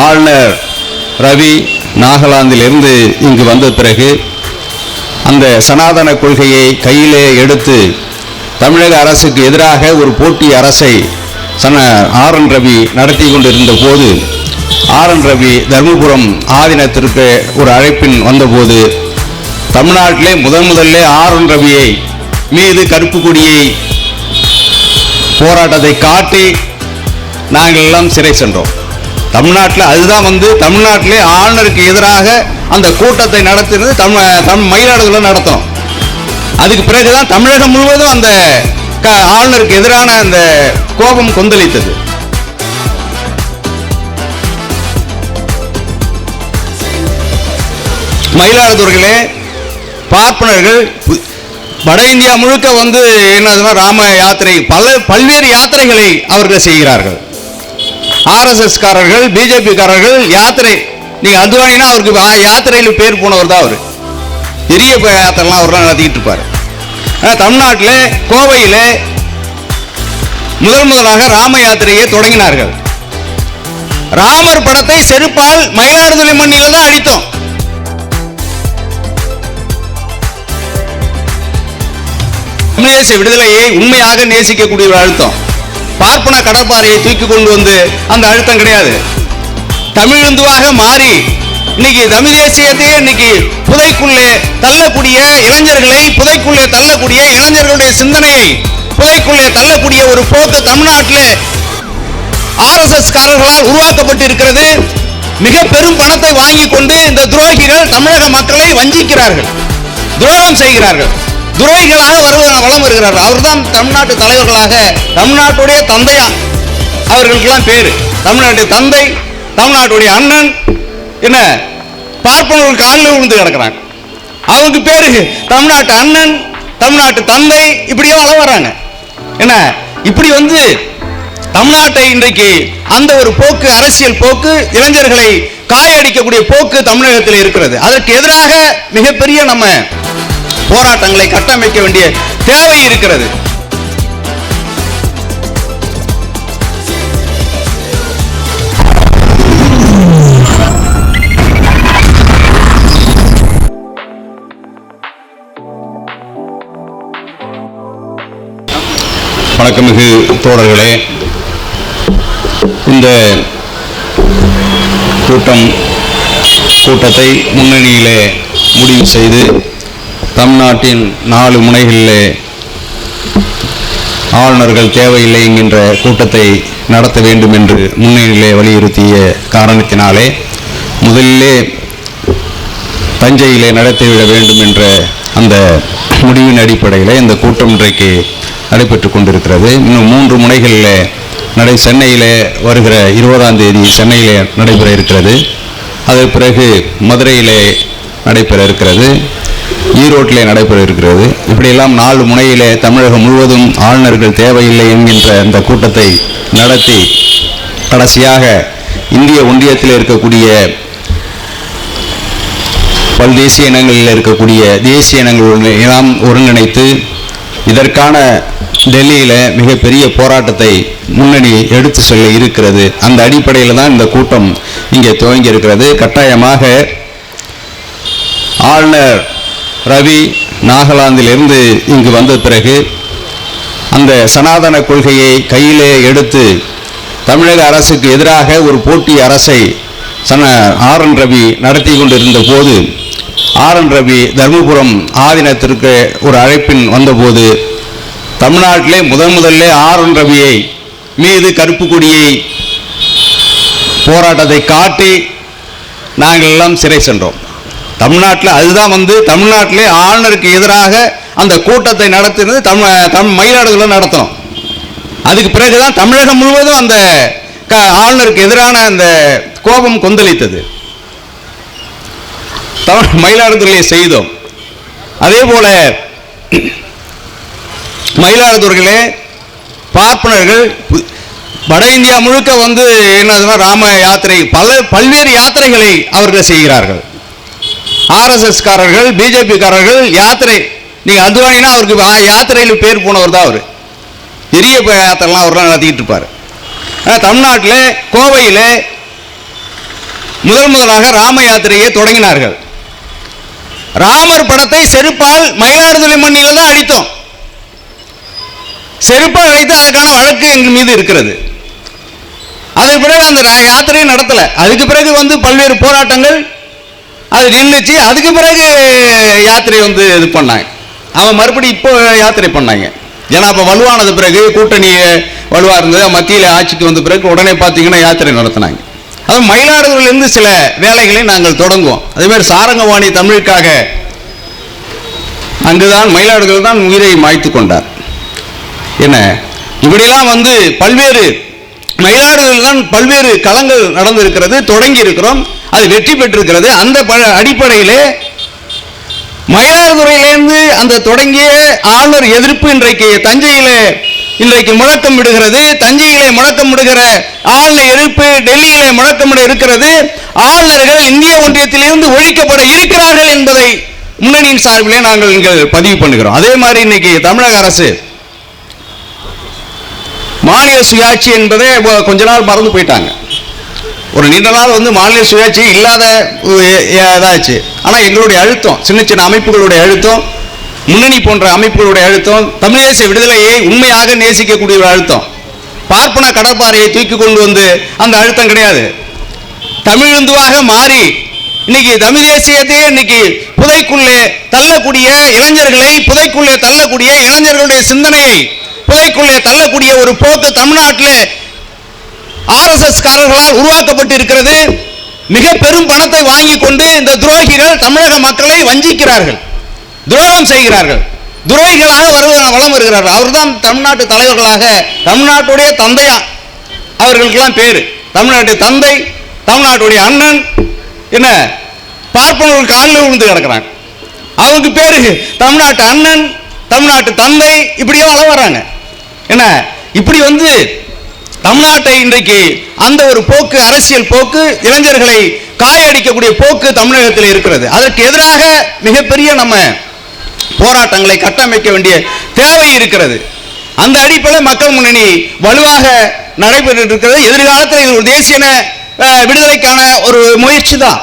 ஆளுநர் ரவி நாகாலாந்திலிருந்து இங்கு வந்த பிறகு அந்த சனாதன கொள்கையை கையிலே எடுத்து தமிழக அரசுக்கு எதிராக ஒரு போட்டி அரசை ஆர்.என். ரவி நடத்தி கொண்டிருந்த போது ஆர்.என். ரவி தர்மபுரம் ஆதீனத்திற்கு ஒரு அழைப்பின் வந்தபோது தமிழ்நாட்டிலே முதல்ல ஆர்.என். ரவியை மீது கருப்பு கொடியை போராட்டத்தை காட்டி நாங்கள் எல்லாம் சிறை சென்றோம். தமிழ்நாட்டில் அதுதான் தமிழ்நாட்டிலே ஆளுநருக்கு எதிராக அந்த கூட்டத்தை நடத்தினது மயிலாடுதுறையில் நடத்தணும். அதுக்கு பிறகுதான் தமிழகம் முழுவதும் அந்த ஆளுநருக்கு எதிரான அந்த கோபம் கொந்தளித்தது. மயிலாடுதுறையிலே பார்ப்பனர்கள் வட இந்தியா முழுக்க என்னதுன்னா ராம யாத்திரை பல்வேறு யாத்திரைகளை அவர்கள் செய்கிறார்கள். ஆர்எஸ்எஸ் காரர்கள் பிஜேபி காரர்கள் யாத்திரை நீங்க அத்வானினா அவருக்கு யாத்திரையில் பேர் போனவர் தான். அவர் பெரிய யாத்திரைலாம் அவர்லாம் நடத்திட்டு இருப்பார். தமிழ்நாட்டில் கோவையில் முதலாக ராம யாத்திரையை தொடங்கினார்கள். ராமர் படத்தை செருப்பால் மயிலாடுதுறை மண்ணில தான் அடித்தோம். தமிழ் விடுதலையை உண்மையாக நேசிக்கக்கூடிய ஒரு அழுத்தம். பார்ப்பன கடற்பாறையை தூக்கி கொண்டு அந்த அழுத்தம் கிடையாது. தமிழந்துவாக மாறி இன்னைக்கு தமிழ் தேசியத்தையே இன்னைக்கு புதைக்குள்ளே தள்ளக்கூடிய இளைஞர்களை, புதைக்குள்ளே தள்ளக்கூடிய இளைஞர்களுடைய சிந்தனையை புதைக்குள்ளே தள்ளக்கூடிய ஒரு போக்கு தமிழ்நாட்டில் ஆர்எஸ்எஸ் காரர்களால் உருவாக்கப்பட்டிருக்கிறது. மிக பெரும் பணத்தை வாங்கி கொண்டு இந்த துரோகிகள் தமிழக மக்களை வஞ்சிக்கிறார்கள், துரோகம் செய்கிறார்கள், துரோகிகளாக வளம் வருகிறார்கள். அவர்தான் தமிழ்நாட்டு தலைவர்களாக, தமிழ்நாட்டுடைய தந்தையா அவர்களுக்கெல்லாம் பேரு. தமிழ்நாட்டுடைய தந்தை, தமிழ்நாட்டுடைய அண்ணன், என்ன பார்ப்பனர்கள் காலில் விழுந்து கிடக்கிறாங்க. அவங்க பேரு தமிழ்நாட்டு அண்ணன், தமிழ்நாட்டு தந்தை, இப்படியே வளம் வராங்க. என்ன இப்படி தமிழ்நாட்டை இன்றைக்கு அந்த ஒரு போக்கு, அரசியல் போக்கு, இளைஞர்களை காயடிக்கக்கூடிய போக்கு தமிழகத்தில் இருக்கிறது. அதற்கு எதிராக மிகப்பெரிய நம்ம போராட்டங்களை கட்டமைக்க வேண்டிய தேவை இருக்கிறது. வணக்கமிகு தோழர்களே, இந்த கூட்டத்தை முன்னணியிலே முடிவு செய்து தமிழ்நாட்டின் 4 முனைகளிலே ஆளுநர்கள் தேவையில்லை என்கின்ற கூட்டத்தை நடத்த வேண்டும் என்று முன்னணியிலே வலியுறுத்திய காரணத்தினாலே முதலிலே தஞ்சையிலே நடத்திவிட வேண்டும் என்ற அந்த முடிவின் அடிப்படையில் இந்த கூட்டம் இன்றைக்கு நடைபெற்று கொண்டிருக்கிறது. இன்னும் 3 முனைகளில் சென்னையிலே வருகிற 20ஆம் தேதி சென்னையிலே நடைபெற இருக்கிறது. அதற்கு பிறகு மதுரையிலே நடைபெற இருக்கிறது, ஈரோட்டிலே நடைபெற இருக்கிறது. இப்படியெல்லாம் 4 முனையிலே தமிழகம் முழுவதும் ஆளுநர்கள் தேவையில்லை என்கின்ற இந்த கூட்டத்தை நடத்தி கடைசியாக இந்திய ஒன்றியத்தில் இருக்கக்கூடிய பல்தேசிய இனங்களில் இருக்கக்கூடிய தேசிய இனங்களுடன் எல்லாம் ஒருங்கிணைத்து இதற்கான டெல்லியில் மிகப்பெரிய போராட்டத்தை முன்னணி எடுத்து சொல்ல இருக்கிறது. அந்த அடிப்படையில் தான் இந்த கூட்டம் இங்கே துவங்கி இருக்கிறது. கட்டாயமாக ஆளுநர் ரவி நாகாலாந்திலிருந்து இங்கு வந்த பிறகு அந்த சனாதன கொள்கையை கையிலே எடுத்து தமிழக அரசுக்கு எதிராக ஒரு போட்டி அரசை ஆர்.என். ரவி நடத்தி கொண்டிருந்த போது ஆர்.என். ரவி தர்மபுரம் ஆதீனத்திற்கு ஒரு அழைப்பின் வந்தபோது தமிழ்நாட்டிலே முதல்ல ஆர்.என். ரவியை மீது கருப்பு கொடியை போராட்டத்தை காட்டி நாங்கள் எல்லாம் சிறை சென்றோம். தமிழ்நாட்டில் அதுதான் தமிழ்நாட்டிலே ஆளுநருக்கு எதிராக அந்த கூட்டத்தை நடத்தினது மயிலாடுதுறையில் நடத்தணும். அதுக்கு பிறகுதான் தமிழகம் முழுவதும் அந்த ஆளுநருக்கு எதிரான அந்த கோபம் கொந்தளித்தது. மயிலாடுதுறையை செய்தோம். அதே போல மயிலாடுதுறையிலே பார்ப்பனர்கள் வட இந்தியா முழுக்க என்னதுன்னா ராம யாத்திரை பல்வேறு யாத்திரைகளை அவர்கள் செய்கிறார்கள். ஆர்எஸ்எஸ் காரர்கள் பிஜேபி காரர்கள் யாத்திரை நீங்க அத்வானினா அவருக்கு யாத்திரையில் பேர் போனவர் தான். அவர் பெரிய யாத்திரைலாம் அவர்லாம் நடத்திட்டு இருப்பார். தமிழ்நாட்டில் கோவையில் முதலாக ராம யாத்திரையை தொடங்கினார்கள். ராமர் படத்தை செருப்பால் மயிலாடுதுறை மண்ணில தான் அடித்தோம். செருப்பால் அடித்து அதுக்கான வழக்கு எங்கள் மீது இருக்கிறது. அதுக்கு பிறகு அந்த யாத்திரையை நடத்தல. அதுக்கு பிறகு பல்வேறு போராட்டங்கள் அது நின்றுச்சு. அதுக்கு பிறகு யாத்திரை இது பண்ணாங்க. அவன் மறுபடியும் இப்போ யாத்திரை பண்ணாங்க. ஏன்னா அப்போ வலுவானது பிறகு கூட்டணி வலுவா இருந்தது, மத்தியில் ஆட்சிக்கு வந்த பிறகு உடனே பார்த்தீங்கன்னா யாத்திரை நடத்தினாங்க. அது மயிலாடுதுறையிலிருந்து சில வேலைகளை நாங்கள் தொடங்குவோம். அதே மாதிரி சாரங்கவாணி தமிழுக்காக அங்குதான் மயிலாடுதுறை தான் உயிரை மாய்த்து கொண்டார். என்ன இப்படியெல்லாம் பல்வேறு மயிலாடுதுறையில் தான் பல்வேறு களங்கள் நடந்திருக்கிறது, தொடங்கி இருக்கிறோம், அது வெற்றி பெற்றிருக்கிறது. அந்த அடிப்படையிலே மயிலாடுதுறையிலிருந்து அந்த தொடங்கிய ஆளுநர் எதிர்ப்பு இன்றைக்கு தஞ்சையிலே இன்றைக்கு முழக்கம் விடுகிறது. தஞ்சையிலே முழக்கம் விடுகிற ஆளுநர் எதிர்ப்பு டெல்லியிலே முழக்கமிட இருக்கிறது. ஆளுநர்கள் இந்திய ஒன்றியத்திலிருந்து ஒழிக்கப்பட இருக்கிறார்கள் என்பதை முன்னணியின் சார்பிலே நாங்கள் இங்கே பதிவு பண்ணுகிறோம். அதே மாதிரி இன்னைக்கு தமிழக அரசு மாநில சுயாட்சி என்பதை கொஞ்ச நாள் மறந்து போயிட்டாங்க. ஒரு நீண்ட நாள் மாநில சுயாட்சி இல்லாத இதாச்சு. ஆனால் எங்களுடைய அழுத்தம், சின்ன சின்ன அமைப்புகளுடைய அழுத்தம், முன்னணி போன்ற அமைப்புகளுடைய அழுத்தம், தமிழ் தேசிய விடுதலையை உண்மையாக நேசிக்கக்கூடிய ஒரு அழுத்தம். பார்ப்பன கடற்பாறையை தூக்கி கொண்டு அந்த அழுத்தம் கிடையாது. தமிழிந்துவாக மாறி இன்னைக்கு தமிழ் தேசியத்தையே இன்னைக்கு புதைக்குள்ளே தள்ளக்கூடிய இளைஞர்களை, புதைக்குள்ளே தள்ளக்கூடிய இளைஞர்களுடைய சிந்தனையை புதைக்குள்ளே தள்ளக்கூடிய ஒரு போக்கு தமிழ்நாட்டில் RSS காரர்களால் உருவாக்கப்பட்டு இருக்கிறது. மிக பெரும் பணத்தை வாங்கி கொண்டு இந்த துரோகிகள் தமிழக மக்களை வஞ்சிக்கிறார்கள், துரோகம் செய்கிறார்கள், துரோகிகளாக வளம் வருகிறார்கள். அவர்தான் தமிழ்நாட்டு தலைவர்களாக, தமிழ்நாட்டுடைய தந்தையா அவர்களுக்கெல்லாம் பேரு, தமிழ்நாட்டு தந்தை, தமிழ்நாட்டுடைய அண்ணன், என்ன பார்ப்பனர்கள் காலில் விழுந்து கிடக்கிறாங்க. அவங்க பேரு தமிழ்நாட்டு அண்ணன், தமிழ்நாட்டு தந்தை, இப்படியே வளம் வர்றாங்க. என்ன இப்படி தமிழ்நாட்டை இன்றைக்கு அந்த ஒரு போக்கு, அரசியல் போக்கு, இளைஞர்களை காயடிக்கக்கூடிய போக்கு தமிழகத்தில் இருக்கிறது. அதற்கு எதிராக மிகப்பெரிய நம்ம போராட்டங்களை கட்டமைக்க வேண்டிய தேவை இருக்கிறது. அந்த அடிப்படையில் மக்கள் முன்னணி வலுவாக நடைபெற்று இருக்கிறது. எதிர்காலத்தில் இது ஒரு தேசிய விடுதலைக்கான ஒரு முயற்சி தான்.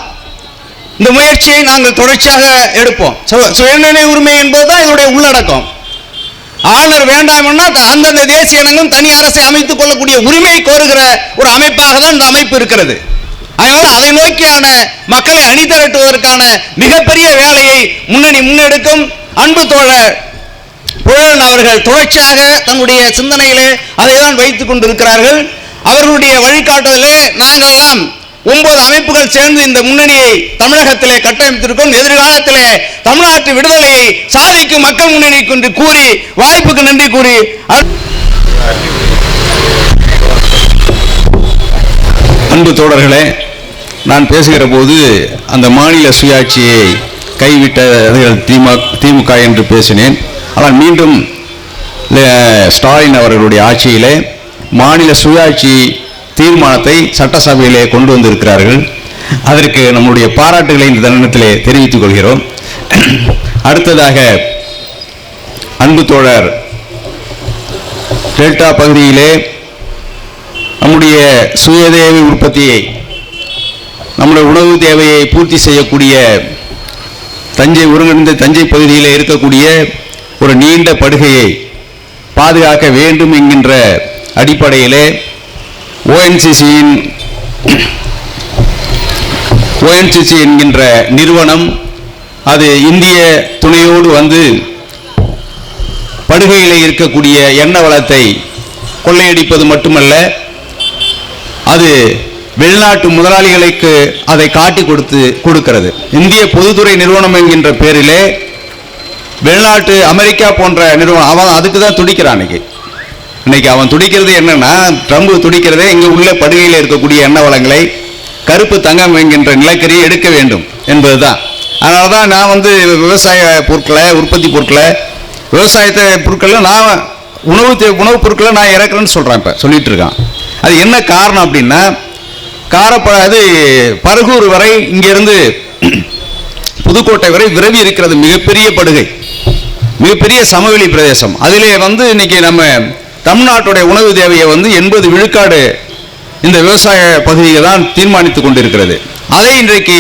இந்த முயற்சியை நாங்கள் தொடர்ச்சியாக எடுப்போம். சுயநிர்ணய உரிமை என்பதுதான் இதனுடைய உள்ளடக்கம். ஆளுநர் வேண்டாம்னா அந்தந்த தேசிய இனங்களும் தனி அரசை அமைத்துக் கொள்ளக்கூடிய உரிமை கோருகிற ஒரு அமைப்பாக தான் இந்த அமைப்பு இருக்கிறது. அதனால அதை நோக்கியான மக்களை அணிதிரட்டுவதற்கான மிகப்பெரிய வேலையை முன்னணி முன்னெடுக்கும். அன்பு தோழர் புகழன் அவர்கள் தொடர்ச்சியாக தன்னுடைய சிந்தனையிலே அதை தான் வைத்துக் கொண்டிருக்கிறார்கள். அவர்களுடைய வழிகாட்டுதலே நாங்கள் எல்லாம் 9 அமைப்புகள் சேர்ந்து இந்த முன்னணியை தமிழகத்திலே கட்டமைத்திருக்கும். எதிர்காலத்திலே தமிழ்நாட்டு விடுதலையை சாதிக்கும் மக்கள் முன்னணி என்று கூறி வாய்ப்புக்கு நன்றி கூறி, அன்பு தோழர்களே, நான் பேசுகிற போது அந்த மாநில சுயாட்சியை கைவிட்ட திமுக என்று பேசினேன். ஆனால் மீண்டும் ஸ்டாலின் அவர்களுடைய ஆட்சியிலே மாநில சுயாட்சி தீர்மானத்தை சட்டசபையிலே கொண்டு வந்திருக்கிறார்கள். அதற்கு நம்முடைய பாராட்டுகளை இந்த தருணத்திலே தெரிவித்துக் கொள்கிறோம். அடுத்ததாக அன்பு தோழர் டெல்டா பகுதியிலே நம்முடைய சுயதேவை உற்பத்தியை, நம்முடைய உணவு தேவையை பூர்த்தி செய்யக்கூடிய தஞ்சை ஒருங்கிணைந்த தஞ்சை பகுதியிலே இருக்கக்கூடிய ஒரு நீண்ட படுகையை பாதுகாக்க வேண்டும் என்கின்ற அடிப்படையிலே ONGC என்கின்ற நிறுவனம் அது இந்திய துணையோடு படுகையில் இருக்கக்கூடிய எண்ணெய் வளத்தை கொள்ளையடிப்பது மட்டுமல்ல, அது வெளிநாட்டு முதலாளிகளுக்கு அதை காட்டி கொடுக்கிறது. இந்திய பொதுத்துறை நிறுவனம் என்கின்ற பேரிலே வெளிநாட்டு அமெரிக்கா போன்ற நிறுவனம் அவன் அதுக்கு தான் துடிக்கிறான். இன்னைக்கு அவன் துடிக்கிறது என்னன்னா, ட்ரம்ப் துடிக்கிறதே இங்கு உள்ள படுகையில் இருக்கக்கூடிய எண்ணெய் வளங்களை, கருப்பு தங்கம் என்கின்ற நிலக்கரியை எடுக்க வேண்டும் என்பதுதான். அதனால தான் நான் விவசாய பொருட்களை, உற்பத்தி பொருட்களை, விவசாயத்தை பொருட்களை நான் உணவுப் பொருட்களை நான் இறக்குறேன்னு சொல்கிறேன். இப்போ சொல்லிட்டு இருக்கான். அது என்ன காரணம் அப்படின்னா, அது பரகூர் வரை இங்கிருந்து புதுக்கோட்டை வரை விரவி இருக்கிறது மிகப்பெரிய படுகை, மிகப்பெரிய சமவெளி பிரதேசம். அதிலே இன்னைக்கு நம்ம தமிழ்நாட்டுடைய உணவு தேவையை 80 விழுக்காடு இந்த விவசாய பகுதியை தான் தீர்மானித்துக் கொண்டிருக்கிறது. அதை இன்றைக்கு